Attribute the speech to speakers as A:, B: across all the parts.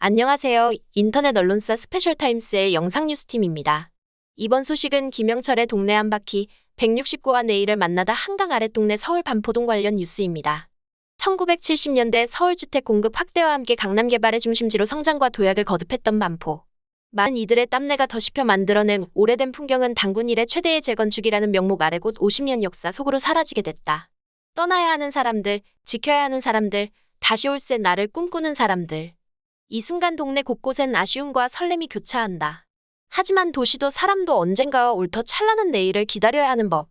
A: 안녕하세요. 인터넷 언론사 스페셜타임스의 영상뉴스팀입니다. 이번 소식은 김영철의 동네 한 바퀴, 169와 내일을 만나다 한강 아랫동네 서울 반포동 관련 뉴스입니다. 1970년대 서울 주택 공급 확대와 함께 강남 개발의 중심지로 성장과 도약을 거듭했던 반포. 많은 이들의 땀내가 더 씹혀 만들어낸 오래된 풍경은 단군 이래 최대의 재건축이라는 명목 아래 곧 50년 역사 속으로 사라지게 됐다. 떠나야 하는 사람들, 지켜야 하는 사람들, 다시 올새 날을 꿈꾸는 사람들. 이 순간 동네 곳곳엔 아쉬움과 설렘이 교차한다. 하지만 도시도 사람도 언젠가와 올 더 찬란한 내일을 기다려야 하는 법.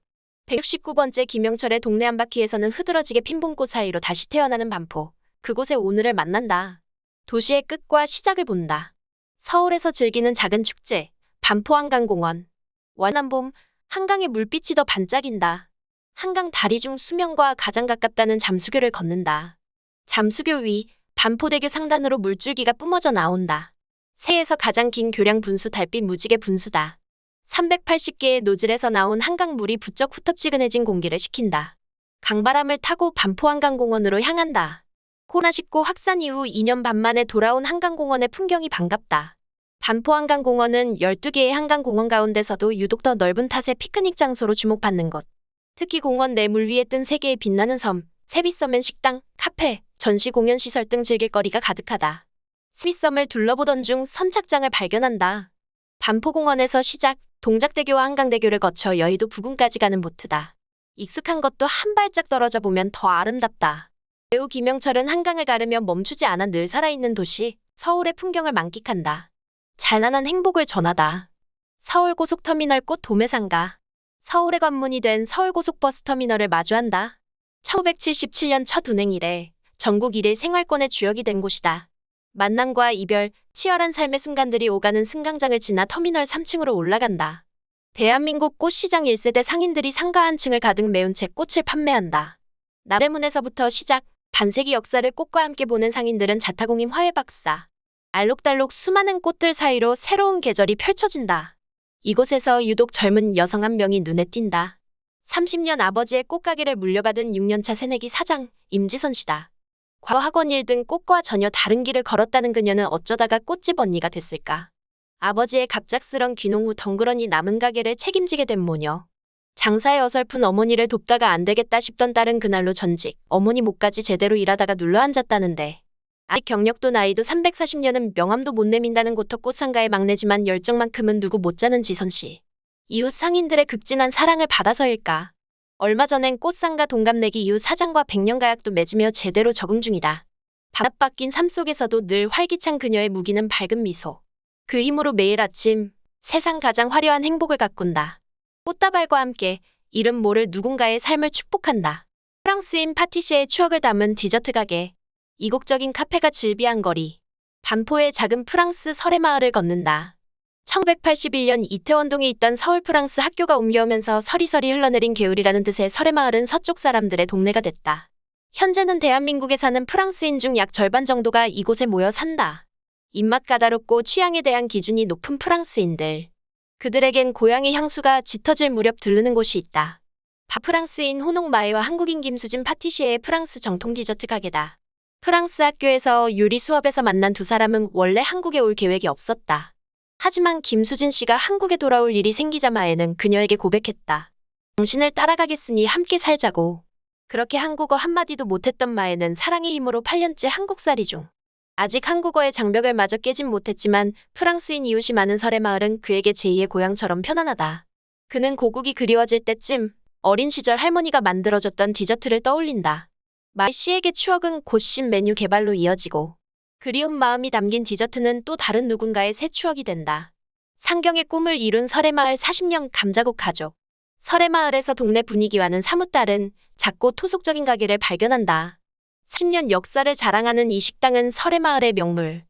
A: 169번째 김영철의 동네 한 바퀴에서는 흐드러지게 핀 봄꽃 사이로 다시 태어나는 반포. 그곳에 오늘을 만난다. 도시의 끝과 시작을 본다. 서울에서 즐기는 작은 축제, 반포 한강공원. 완한 봄, 한강의 물빛이 더 반짝인다. 한강 다리 중 수면과 가장 가깝다는 잠수교를 걷는다. 잠수교 위, 반포대교 상단으로 물줄기가 뿜어져 나온다. 새에서 가장 긴 교량 분수 달빛 무지개 분수다. 380개의 노즐에서 나온 한강물이 부쩍 후텁지근해진 공기를 식힌다. 강바람을 타고 반포 한강공원으로 향한다. 코로나19 확산 이후 2년 반 만에 돌아온 한강공원의 풍경이 반갑다. 반포 한강공원은 12개의 한강공원 가운데서도 유독 더 넓은 탓에 피크닉 장소로 주목받는 곳. 특히 공원 내 물 위에 뜬 3개의 빛나는 섬, 세빛섬엔 식당, 카페, 전시 공연 시설 등 즐길 거리가 가득하다. 세빛섬을 둘러보던 중 선착장을 발견한다. 반포공원에서 시작, 동작대교와 한강대교를 거쳐 여의도 부근까지 가는 보트다. 익숙한 것도 한 발짝 떨어져 보면 더 아름답다. 배우 김영철은 한강을 가르며 멈추지 않아 늘 살아있는 도시, 서울의 풍경을 만끽한다. 잔란한 행복을 전하다. 서울고속터미널 꽃 도매상가. 서울의 관문이 된 서울고속버스터미널을 마주한다. 1977년 첫 운행 이래 전국 1일 생활권의 주역이 된 곳이다. 만남과 이별, 치열한 삶의 순간들이 오가는 승강장을 지나 터미널 3층으로 올라간다. 대한민국 꽃시장 1세대 상인들이 상가 한 층을 가득 메운 채 꽃을 판매한다. 남대문에서부터 시작, 반세기 역사를 꽃과 함께 보는 상인들은 자타공임 화훼박사. 알록달록 수많은 꽃들 사이로 새로운 계절이 펼쳐진다. 이곳에서 유독 젊은 여성 한 명이 눈에 띈다. 30년 아버지의 꽃가게를 물려받은 6년차 새내기 사장, 임지선 씨다. 과거 학원 일 등 꽃과 전혀 다른 길을 걸었다는 그녀는 어쩌다가 꽃집 언니가 됐을까? 아버지의 갑작스런 귀농 후 덩그러니 남은 가게를 책임지게 된 모녀. 장사에 어설픈 어머니를 돕다가 안 되겠다 싶던 딸은 그날로 전직, 어머니 목까지 제대로 일하다가 눌러앉았다는데. 아직 경력도 나이도 340년은 명함도 못 내민다는 고터 꽃상가의 막내지만 열정만큼은 누구 못지않은 지선 씨. 이웃 상인들의 극진한 사랑을 받아서일까? 얼마 전엔 꽃상가 동갑내기 이후 사장과 백년 가약도 맺으며 제대로 적응 중이다. 바뀐 삶 속에서도 늘 활기찬 그녀의 무기는 밝은 미소. 그 힘으로 매일 아침 세상 가장 화려한 행복을 가꾼다. 꽃다발과 함께 이름 모를 누군가의 삶을 축복한다. 프랑스인 파티시에의 추억을 담은 디저트 가게. 이국적인 카페가 즐비한 거리. 반포의 작은 프랑스 설의 마을을 걷는다. 1981년 이태원동에 있던 서울 프랑스 학교가 옮겨오면서 서리서리 흘러내린 개울이라는 뜻의 설의마을은 서쪽 사람들의 동네가 됐다. 현재는 대한민국에 사는 프랑스인 중 약 절반 정도가 이곳에 모여 산다. 입맛 까다롭고 취향에 대한 기준이 높은 프랑스인들. 그들에겐 고향의 향수가 짙어질 무렵 들르는 곳이 있다. 프랑스인 호농 마에와 한국인 김수진 파티시에의 프랑스 정통 디저트 가게다. 프랑스 학교에서 요리 수업에서 만난 두 사람은 원래 한국에 올 계획이 없었다. 하지만 김수진 씨가 한국에 돌아올 일이 생기자마에는 그녀에게 고백했다. 당신을 따라가겠으니 함께 살자고. 그렇게 한국어 한마디도 못했던 마에는 사랑의 힘으로 8년째 한국살이 중. 아직 한국어의 장벽을 마저 깨진 못했지만 프랑스인 이웃이 많은 설의마을은 그에게 제2의 고향처럼 편안하다. 그는 고국이 그리워질 때쯤 어린 시절 할머니가 만들어줬던 디저트를 떠올린다. 마에 씨에게 추억은 곧 신메뉴 개발로 이어지고 그리운 마음이 담긴 디저트는 또 다른 누군가의 새 추억이 된다. 상경의 꿈을 이룬 설의마을 40년 감자국 가족. 설의마을에서 동네 분위기와는 사뭇 다른 작고 토속적인 가게를 발견한다. 40년 역사를 자랑하는 이 식당은 설의마을의 명물.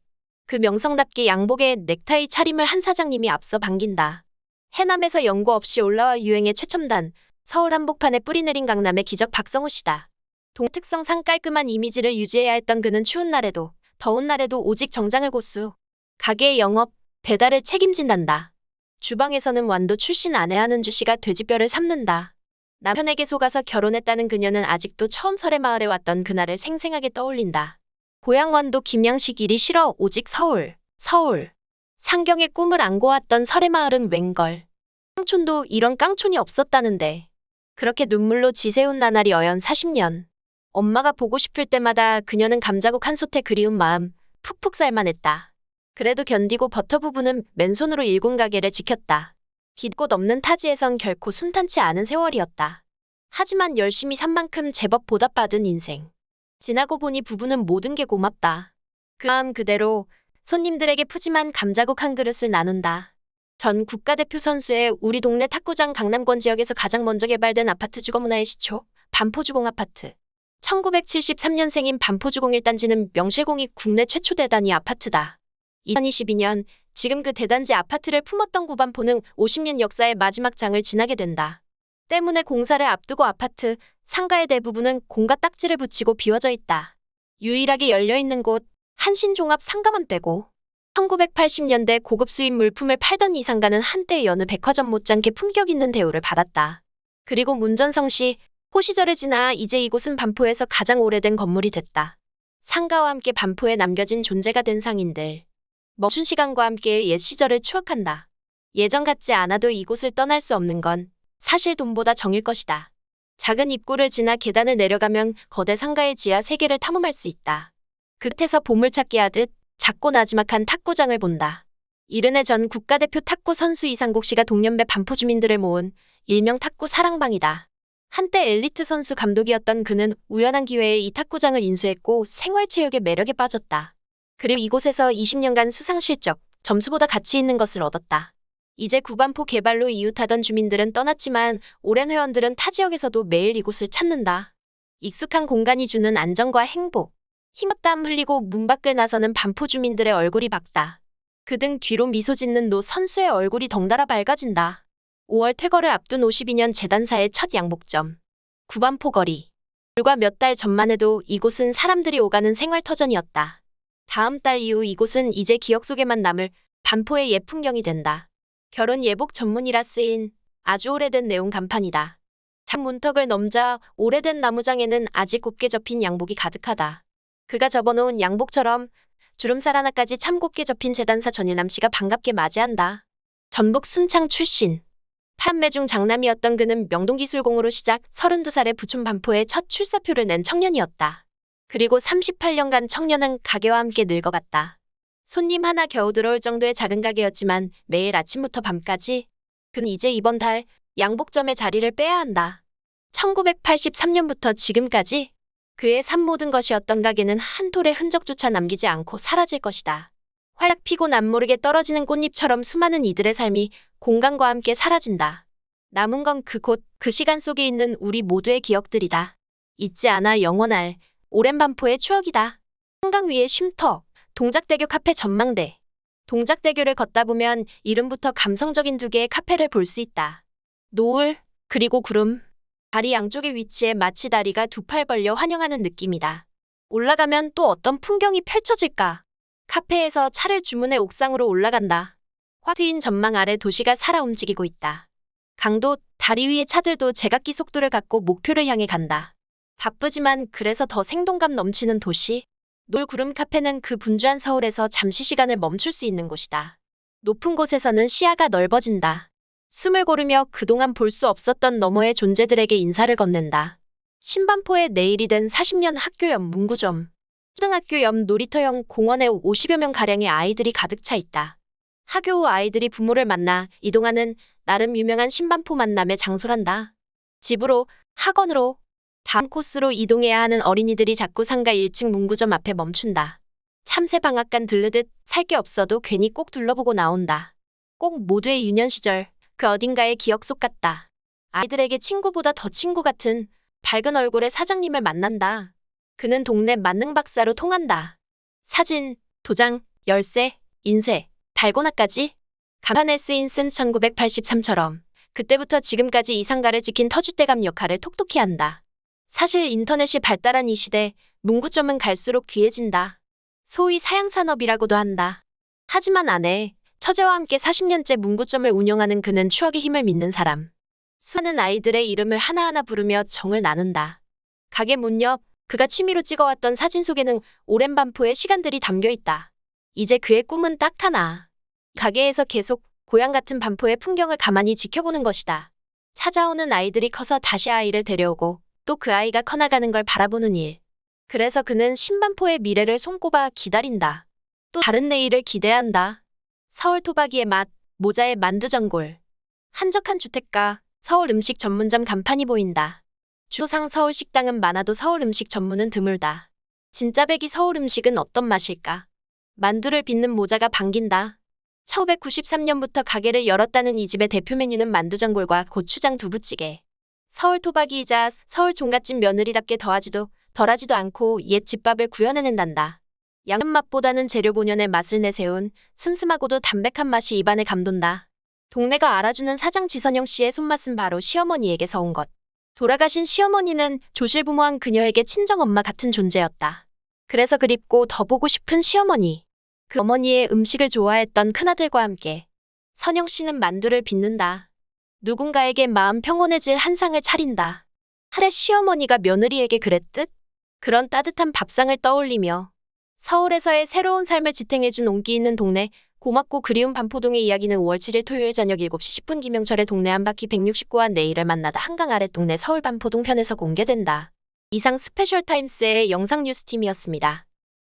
A: 그 명성답게 양복에 넥타이 차림을 한 사장님이 앞서 반긴다. 해남에서 연고 없이 올라와 유행의 최첨단, 서울 한복판에 뿌리내린 강남의 기적 박성호 씨다. 동특성상 깔끔한 이미지를 유지해야 했던 그는 추운 날에도 더운 날에도 오직 정장을 고수. 가게의 영업, 배달을 책임진단다. 주방에서는 완도 출신 아내 한은주 씨가 돼지뼈를 삶는다. 남편에게 속아서 결혼했다는 그녀는 아직도 처음 설의마을에 왔던 그날을 생생하게 떠올린다. 고향원도 김양식 일이 싫어 오직 서울, 서울. 상경의 꿈을 안고 왔던 설해마을은 웬걸. 깡촌도 이런 깡촌이 없었다는데. 그렇게 눈물로 지새운 나날이 어연 40년. 엄마가 보고 싶을 때마다 그녀는 감자국 한 솥에 그리운 마음 푹푹 살만했다. 그래도 견디고 버터 부부는 맨손으로 일군 가게를 지켰다. 길꽃 없는 타지에선 결코 순탄치 않은 세월이었다. 하지만 열심히 산 만큼 제법 보답받은 인생. 지나고 보니 부부는 모든 게 고맙다. 그 마음 그대로 손님들에게 푸짐한 감자국 한 그릇을 나눈다. 전 국가대표 선수의 우리 동네 탁구장 강남권 지역에서 가장 먼저 개발된 아파트 주거문화의 시초, 반포주공아파트. 1973년생인 반포주공 1단지는 명실공히 국내 최초 대단위 아파트다. 2022년 지금 그 대단지 아파트를 품었던 구반포는 50년 역사의 마지막 장을 지나게 된다. 때문에 공사를 앞두고 아파트, 상가의 대부분은 공과 딱지를 붙이고 비워져 있다. 유일하게 열려있는 곳, 한신종합 상가만 빼고 1980년대 고급 수입 물품을 팔던 이 상가는 한때 여느 백화점 못지않게 품격 있는 대우를 받았다. 그리고 문전성 시 호시절을 지나 이제 이곳은 반포에서 가장 오래된 건물이 됐다. 상가와 함께 반포에 남겨진 존재가 된 상인들. 멈춘 시간과 함께 옛 시절을 추억한다. 예전 같지 않아도 이곳을 떠날 수 없는 건 사실 돈보다 정일 것이다. 작은 입구를 지나 계단을 내려가면 거대 상가의 지하 세계를 탐험할 수 있다. 끝에서 보물찾기 하듯 작고 나지막한 탁구장을 본다. 이른해 전 국가대표 탁구 선수 이상국 씨가 동년배 반포 주민들을 모은 일명 탁구 사랑방이다. 한때 엘리트 선수 감독이었던 그는 우연한 기회에 이 탁구장을 인수했고 생활체육의 매력에 빠졌다. 그리고 이곳에서 20년간 수상 실적, 점수보다 가치 있는 것을 얻었다. 이제 구반포 개발로 이웃하던 주민들은 떠났지만 오랜 회원들은 타 지역에서도 매일 이곳을 찾는다. 익숙한 공간이 주는 안정과 행복. 흰땀 흘리고 문 밖을 나서는 반포 주민들의 얼굴이 밝다. 그 등 뒤로 미소 짓는 노 선수의 얼굴이 덩달아 밝아진다. 5월 퇴거를 앞둔 52년 재단사의 첫 양복점. 구반포 거리. 불과 몇 달 전만 해도 이곳은 사람들이 오가는 생활터전이었다. 다음 달 이후 이곳은 이제 기억 속에만 남을 반포의 옛 풍경이 된다. 결혼 예복 전문이라 쓰인 아주 오래된 네온 간판이다. 장 문턱을 넘자 오래된 나무장에는 아직 곱게 접힌 양복이 가득하다. 그가 접어놓은 양복처럼 주름살 하나까지 참 곱게 접힌 재단사 전일남 씨가 반갑게 맞이한다. 전북 순창 출신. 판매 중 장남이었던 그는 명동기술공으로 시작 32살에 부촌 반포에 첫 출사표를 낸 청년이었다. 그리고 38년간 청년은 가게와 함께 늙어갔다. 손님 하나 겨우 들어올 정도의 작은 가게였지만 매일 아침부터 밤까지 그는 이제 이번 달 양복점의 자리를 빼야 한다. 1983년부터 지금까지 그의 삶 모든 것이 어떤 가게는 한 톨의 흔적조차 남기지 않고 사라질 것이다. 활짝 피고 남모르게 떨어지는 꽃잎처럼 수많은 이들의 삶이 공간과 함께 사라진다. 남은 건 그 곳, 그 시간 속에 있는 우리 모두의 기억들이다. 잊지 않아 영원할 오랜 반포의 추억이다. 한강 위의 쉼터, 동작대교 카페 전망대. 동작대교를 걷다 보면 이름부터 감성적인 두 개의 카페를 볼 수 있다. 노을, 그리고 구름. 다리 양쪽에 위치해 마치 다리가 두 팔 벌려 환영하는 느낌이다. 올라가면 또 어떤 풍경이 펼쳐질까? 카페에서 차를 주문해 옥상으로 올라간다. 확 트인 전망 아래 도시가 살아 움직이고 있다. 강도, 다리 위의 차들도 제각기 속도를 갖고 목표를 향해 간다. 바쁘지만 그래서 더 생동감 넘치는 도시. 노을구름 카페는 그 분주한 서울에서 잠시 시간을 멈출 수 있는 곳이다. 높은 곳에서는 시야가 넓어진다. 숨을 고르며 그동안 볼 수 없었던 너머의 존재들에게 인사를 건넨다. 신반포의 내일이 된 40년 학교 옆 문구점. 초등학교 옆 놀이터형 공원에 50여 명가량의 아이들이 가득 차 있다. 학교 후 아이들이 부모를 만나 이동하는 나름 유명한 신반포 만남의 장소란다. 집으로, 학원으로, 다음 코스로 이동해야 하는 어린이들이 자꾸 상가 1층 문구점 앞에 멈춘다. 참새 방앗간 들르듯 살 게 없어도 괜히 꼭 둘러보고 나온다. 꼭 모두의 유년 시절, 그 어딘가의 기억 속 같다. 아이들에게 친구보다 더 친구 같은 밝은 얼굴의 사장님을 만난다. 그는 동네 만능 박사로 통한다. 사진, 도장, 열쇠, 인쇄, 달고나까지. 간판에 쓰인 쓴 1983처럼 그때부터 지금까지 이 상가를 지킨 터줏대감 역할을 톡톡히 한다. 사실 인터넷이 발달한 이 시대, 문구점은 갈수록 귀해진다. 소위 사양산업이라고도 한다. 하지만 아내, 처제와 함께 40년째 문구점을 운영하는 그는 추억의 힘을 믿는 사람. 수많은 아이들의 이름을 하나하나 부르며 정을 나눈다. 가게 문 옆, 그가 취미로 찍어왔던 사진 속에는 오랜 반포의 시간들이 담겨 있다. 이제 그의 꿈은 딱 하나. 가게에서 계속 고향 같은 반포의 풍경을 가만히 지켜보는 것이다. 찾아오는 아이들이 커서 다시 아이를 데려오고 또 그 아이가 커나가는 걸 바라보는 일. 그래서 그는 신반포의 미래를 손꼽아 기다린다. 또 다른 내일을 기대한다. 서울 토박이의 맛, 모자의 만두전골. 한적한 주택가, 서울 음식 전문점 간판이 보인다. 주상 서울 식당은 많아도 서울 음식 전문은 드물다. 진짜 백이 서울 음식은 어떤 맛일까? 만두를 빚는 모자가 반긴다. 1993년부터 가게를 열었다는 이 집의 대표 메뉴는 만두전골과 고추장 두부찌개. 서울 토박이이자 서울 종갓집 며느리답게 덜하지도 않고 옛 집밥을 구현해낸단다. 양념 맛보다는 재료 본연의 맛을 내세운 슴슴하고도 담백한 맛이 입안에 감돈다. 동네가 알아주는 사장 지선영 씨의 손맛은 바로 시어머니에게서 온 것. 돌아가신 시어머니는 조실부모한 그녀에게 친정엄마 같은 존재였다. 그래서 그립고 더 보고 싶은 시어머니. 그 어머니의 음식을 좋아했던 큰아들과 함께 선영 씨는 만두를 빚는다. 누군가에게 마음 평온해질 한 상을 차린다. 한때 시어머니가 며느리에게 그랬듯? 그런 따뜻한 밥상을 떠올리며 서울에서의 새로운 삶을 지탱해준 온기 있는 동네, 고맙고 그리운 반포동의 이야기는 5월 7일 토요일 저녁 7시 10분 김영철의 동네 한 바퀴 169와 내일을 만나다 한강 아랫동네 서울 반포동 편에서 공개된다. 이상 스페셜타임스의 영상 뉴스팀이었습니다.